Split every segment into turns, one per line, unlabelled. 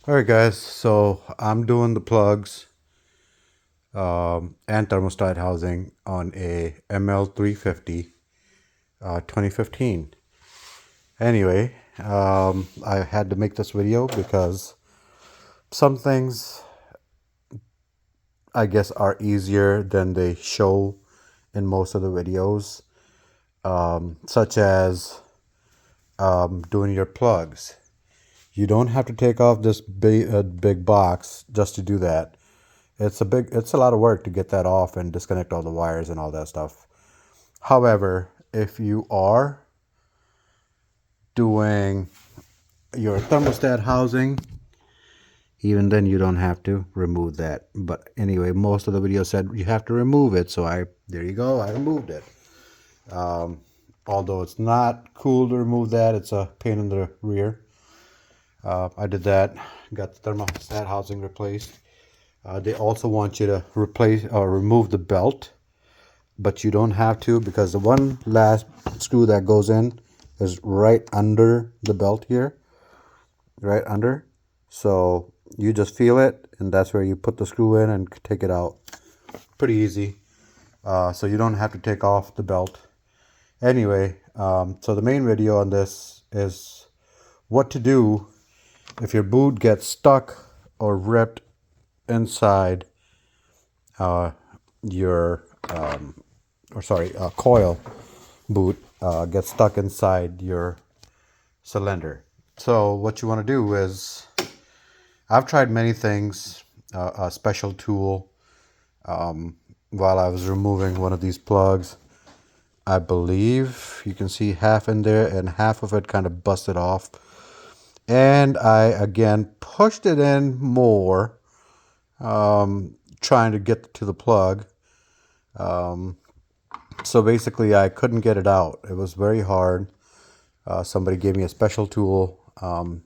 Alright guys, so I'm doing the plugs and thermostat housing on a ml350 2015. Anyway, I had to make this video because some things I guess are easier than they show in most of the videos, such as doing your plugs. You don't have to take off this big box just to do that. It's a lot of work to get that off and disconnect all the wires and all that stuff. However, if you are doing your thermostat housing, even then you don't have to remove that. But anyway, most of the video said you have to remove it, so there you go, I removed it. Although it's not cool to remove that, it's a pain in the rear. I did that, got the thermostat housing replaced. They also want you to replace or remove the belt, but you don't have to, because the one last screw that goes in is right under the belt here, right under. So you just feel it, and that's where you put the screw in and take it out. Pretty easy. So you don't have to take off the belt. Anyway, so the main video on this is what to do if your boot gets stuck or ripped inside your coil boot, gets stuck inside your cylinder. So what you want to do is, I've tried many things, a special tool, while I was removing one of these plugs. I believe you can see half in there and half of it kind of busted off. And I again pushed it in more, trying to get to the plug. So basically I couldn't get it out. It was very hard. Somebody gave me a special tool,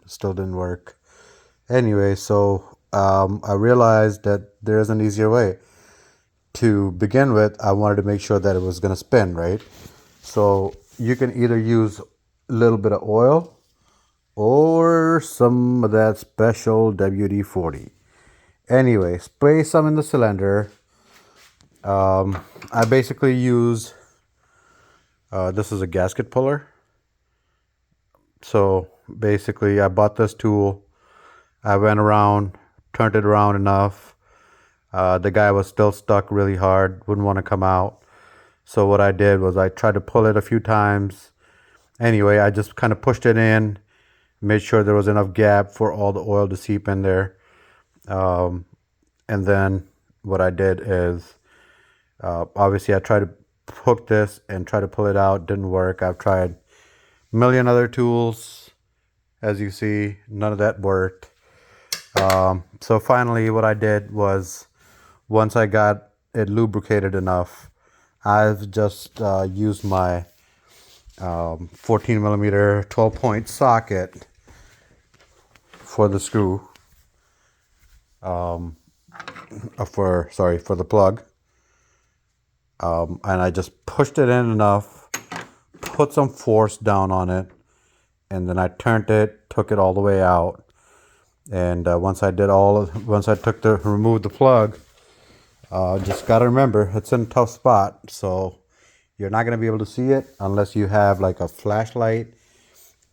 still didn't work. Anyway, so I realized that there is an easier way. To begin with, I wanted to make sure that it was going to spin, right? So you can either use a little bit of oil or some of that special WD-40. Anyway, spray some in the cylinder. I basically use, this is a gasket puller. So basically I bought this tool. I went around, turned it around enough. The guy was still stuck really hard, wouldn't want to come out. So what I did was I tried to pull it a few times. Anyway, I just kind of pushed it in, made sure there was enough gap for all the oil to seep in there. And then what I did is, obviously I tried to hook this and try to pull it out. Didn't work. I've tried a million other tools. As you see, none of that worked. So finally what I did was, once I got it lubricated enough, I've just used my 14 millimeter 12-point socket for the screw, for the plug, and I just pushed it in enough, put some force down on it, and then I turned it, took it all the way out. And once I removed the plug, just got to remember, it's in a tough spot, so you're not going to be able to see it unless you have like a flashlight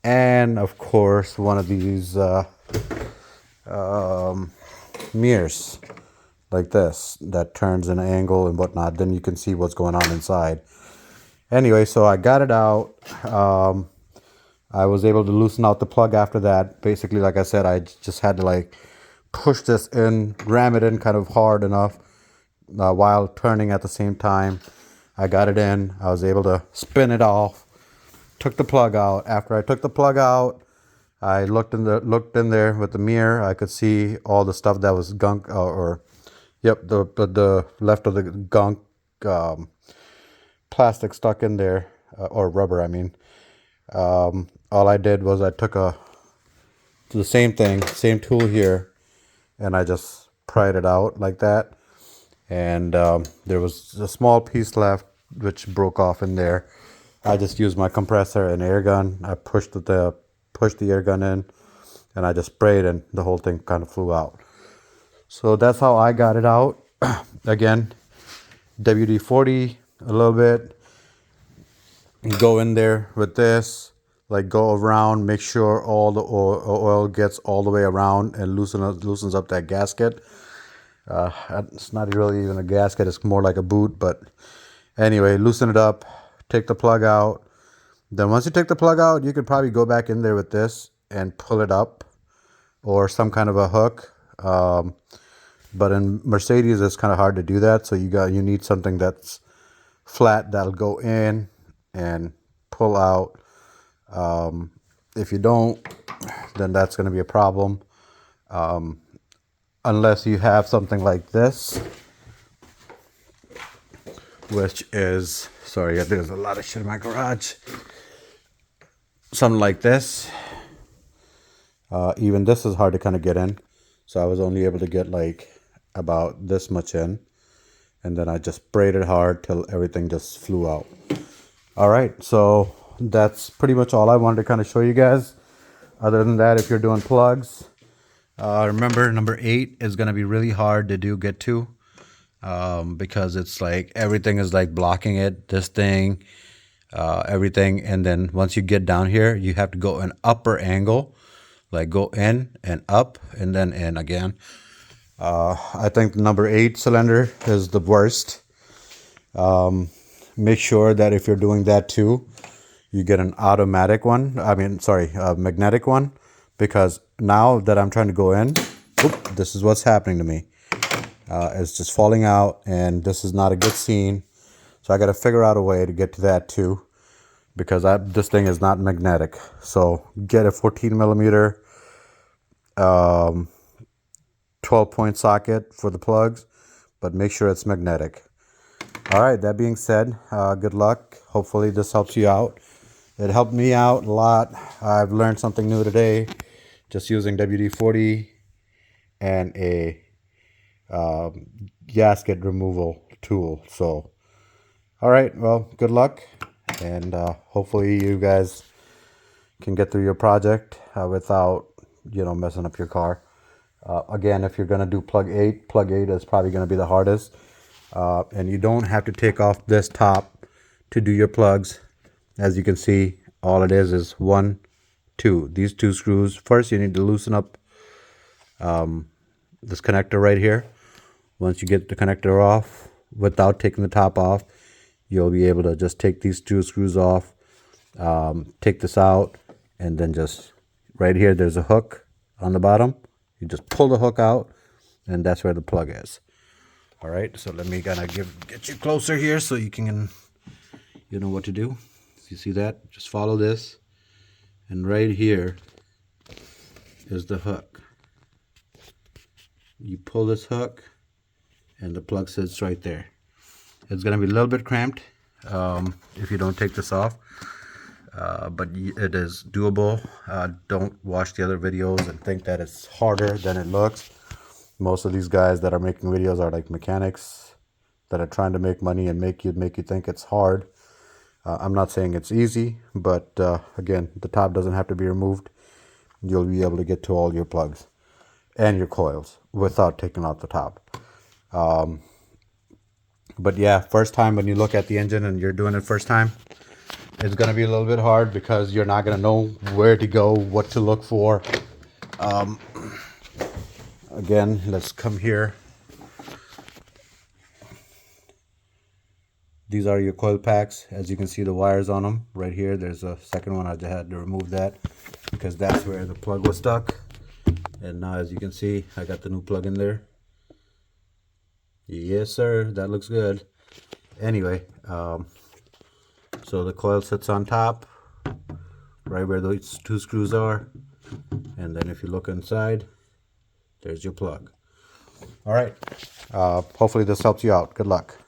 and of course one of these mirrors like this that turns an angle and whatnot. Then you can see what's going on inside. Anyway, so I got it out. I was able to loosen out the plug after that. Basically, like I said, I just had to like push this in, ram it in kind of hard enough, while turning at the same time. I got it in. I was able to spin it off. Took the plug out. After I took the plug out, I looked in there with the mirror. I could see all the stuff that was gunk, the left of the gunk, plastic stuck in there, or rubber, I mean. All I did was I took the same tool here, and I just pried it out like that. And there was a small piece left which broke off in there. I just used my compressor and air gun. I pushed the air gun in, and I just sprayed and the whole thing kind of flew out. So that's how I got it out. Again, WD-40 a little bit, go in there with this, like go around, make sure all the oil gets all the way around and loosens up that gasket. It's not really even a gasket, it's more like a boot, but anyway, loosen it up, take the plug out. Then once you take the plug out, you could probably go back in there with this and pull it up, or some kind of a hook. But in Mercedes, it's kind of hard to do that. So you need something that's flat that'll go in and pull out. If you don't, then that's going to be a problem. Unless you have something like this, which is, sorry, there's a lot of shit in my garage. Something like this. Even this is hard to kind of get in. So I was only able to get like about this much in, and then I just sprayed it hard till everything just flew out. All right, so that's pretty much all I wanted to kind of show you guys. Other than that, if you're doing plugs, remember number 8 is going to be really hard to get to, because it's like everything is like blocking it, this thing, everything. And then once you get down here, you have to go an upper angle, like go in and up and then in again. I think the number 8 cylinder is the worst. Make sure that if you're doing that too, you get an automatic one. I mean, sorry, a magnetic one, because now that I'm trying to go in, this is what's happening to me. It's just falling out, and this is not a good scene. So I got to figure out a way to get to that too, because this thing is not magnetic. So get a 14 millimeter 12-point socket for the plugs, but make sure it's magnetic. All right, that being said, good luck. Hopefully this helps you out. It helped me out a lot. I've learned something new today, just using WD-40 and a gasket removal tool. So, all right, well, good luck, and hopefully you guys can get through your project without, messing up your car. Again, if you're going to do plug 8 is probably going to be the hardest. And you don't have to take off this top to do your plugs. As you can see, all it is 1, 2. These 2 screws. First, you need to loosen up this connector right here. Once you get the connector off, without taking the top off, you'll be able to just take these 2 screws off, take this out, and then just right here, there's a hook on the bottom. You just pull the hook out, and that's where the plug is. All right, so let me kind of get you closer here so you can, know what to do. You see that? Just follow this, and right here is the hook. You pull this hook, and the plug sits right there. It's going to be a little bit cramped if you don't take this off. But it is doable. Don't watch the other videos and think that it's harder than it looks. Most of these guys that are making videos are like mechanics that are trying to make money and make you think it's hard. I'm not saying it's easy, but again, the top doesn't have to be removed. You'll be able to get to all your plugs and your coils without taking out the top. But yeah, first time when you look at the engine and you're doing it first time, it's going to be a little bit hard because you're not going to know where to go, what to look for. Again, let's come here. These are your coil packs. As you can see, the wires on them right here. There's a second one. I just had to remove that because that's where the plug was stuck. And now, as you can see, I got the new plug in there. Yes, sir. That looks good. Anyway, so the coil sits on top, right where those 2 screws are. And then if you look inside, there's your plug. All right. Hopefully this helps you out. Good luck.